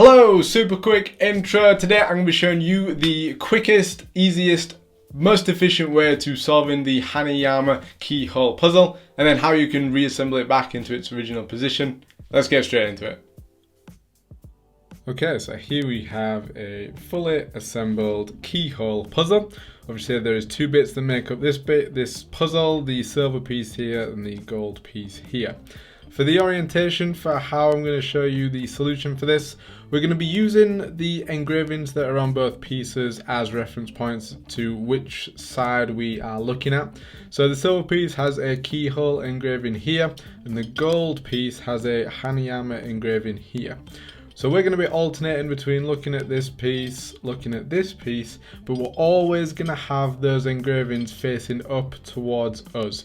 Hello, super quick intro. Today I'm going to be showing you the quickest, easiest, most efficient way to solving the Hanayama Keyhole puzzle, and then how you can reassemble it back into its original position. Let's get straight into it. Okay, so here we have a fully assembled keyhole puzzle. Obviously there is two bits that make up this puzzle, the silver piece here and the gold piece here. For the orientation for how I'm going to show you the solution for this, we're going to be using the engravings that are on both pieces as reference points to which side we are looking at. So the silver piece has a keyhole engraving here and the gold piece has a Hanayama engraving here. So we're going to be alternating between looking at this piece, looking at this piece, but we're always going to have those engravings facing up towards us.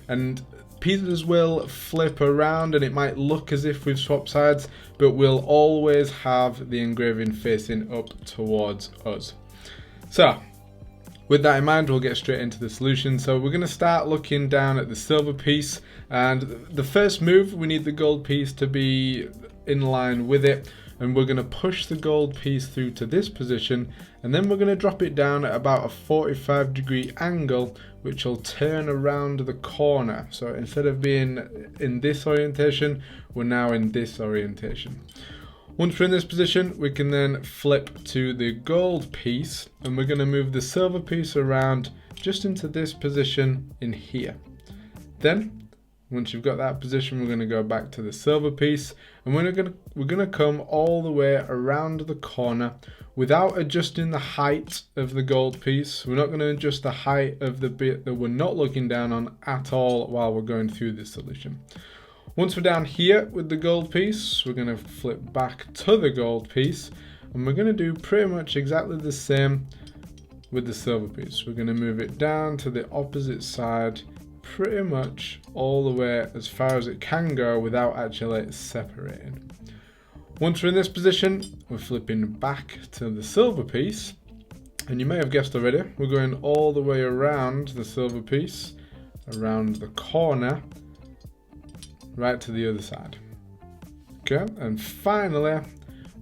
And pieces will flip around and it might look as if we've swapped sides, but we'll always have the engraving facing up towards us. So with that in mind, we'll get straight into the solution. So we're going to start looking down at the silver piece, and the first move, we need the gold piece to be in line with it, and we're going to push the gold piece through to this position, and then we're going to drop it down at about a 45-degree angle, which will turn around the corner. So instead of being in this orientation, we're now in this orientation. Once we're in this position, we can then flip to the gold piece, and we're going to move the silver piece around just into this position in here. Then once you've got that position, we're going to go back to the silver piece, and we're going to come all the way around the corner without adjusting the height of the gold piece. We're not going to adjust the height of the bit that we're not looking down on at all while we're going through this solution. Once we're down here with the gold piece, we're going to flip back to the gold piece, and we're going to do pretty much exactly the same with the silver piece. We're going to move it down to the opposite side pretty much all the way as far as it can go without actually separating. Once we're in this position, we're flipping back to the silver piece, and you may have guessed already, we're going all the way around the silver piece, around the corner, right to the other side. Okay, and finally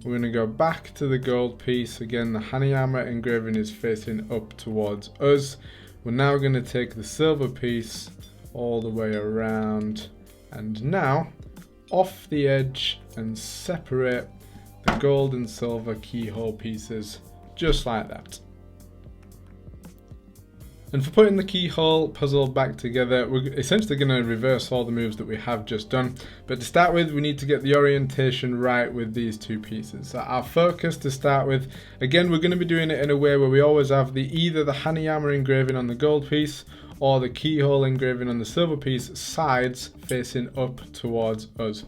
we're going to go back to the gold piece. Again, the Hanayama engraving is facing up towards us. We're now going to take the silver piece all the way around and now off the edge and separate the gold and silver keyhole pieces just like that. And for putting the keyhole puzzle back together, we're essentially going to reverse all the moves that we have just done. But to start with, we need to get the orientation right with these two pieces. So our focus to start with, again, we're going to be doing it in a way where we always have either the Hanayama engraving on the gold piece or the keyhole engraving on the silver piece sides facing up towards us.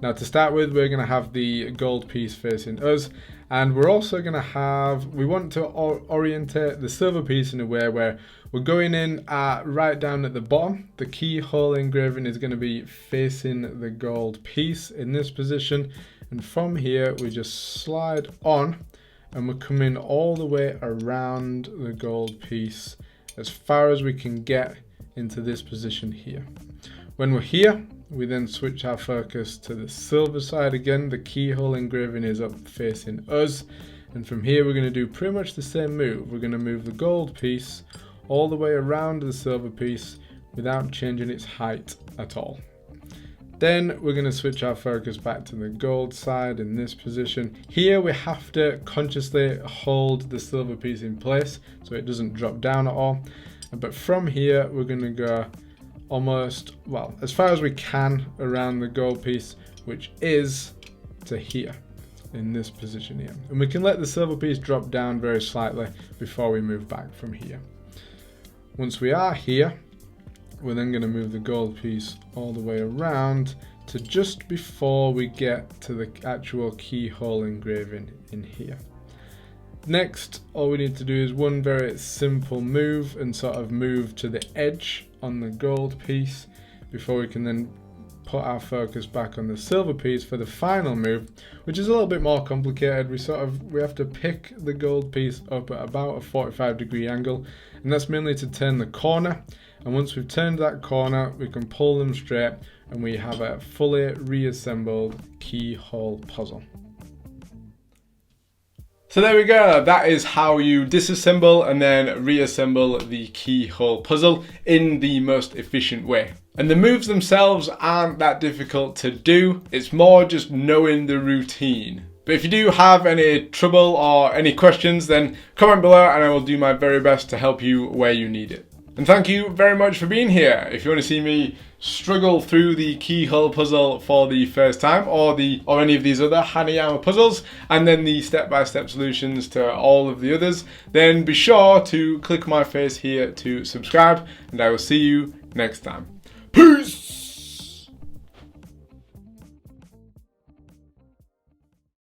Now to start with, we're going to have the gold piece facing us, and we're also going to have, we want to orientate the silver piece in a way where we're going in right down at the bottom. The keyhole engraving is going to be facing the gold piece in this position, and from here we just slide on and we're coming all the way around the gold piece as far as we can get into this position here. When we're here, we then switch our focus to the silver side again. The keyhole engraving is up facing us, and from here we're going to do pretty much the same move. We're going to move the gold piece all the way around the silver piece without changing its height at all. Then we're going to switch our focus back to the gold side in this position. Here we have to consciously hold the silver piece in place so it doesn't drop down at all. But from here we're going to go almost, well, as far as we can around the gold piece, which is to here in this position here. And we can let the silver piece drop down very slightly before we move back from here. Once we are here, we're then going to move the gold piece all the way around to just before we get to the actual keyhole engraving in here. Next, all we need to do is one very simple move and sort of move to the edge on the gold piece before we can then put our focus back on the silver piece for the final move, which is a little bit more complicated. We have to pick the gold piece up at about a 45-degree angle, and that's mainly to turn the corner. And once we've turned that corner, we can pull them straight and we have a fully reassembled keyhole puzzle. So there we go, that is how you disassemble and then reassemble the keyhole puzzle in the most efficient way. And the moves themselves aren't that difficult to do, it's more just knowing the routine. But if you do have any trouble or any questions, then comment below and I will do my very best to help you where you need it. And thank you very much for being here. If you want to see me struggle through the keyhole puzzle for the first time, or any of these other Hanayama puzzles, and then the step-by-step solutions to all of the others, then be sure to click my face here to subscribe, and I will see you next time. Peace!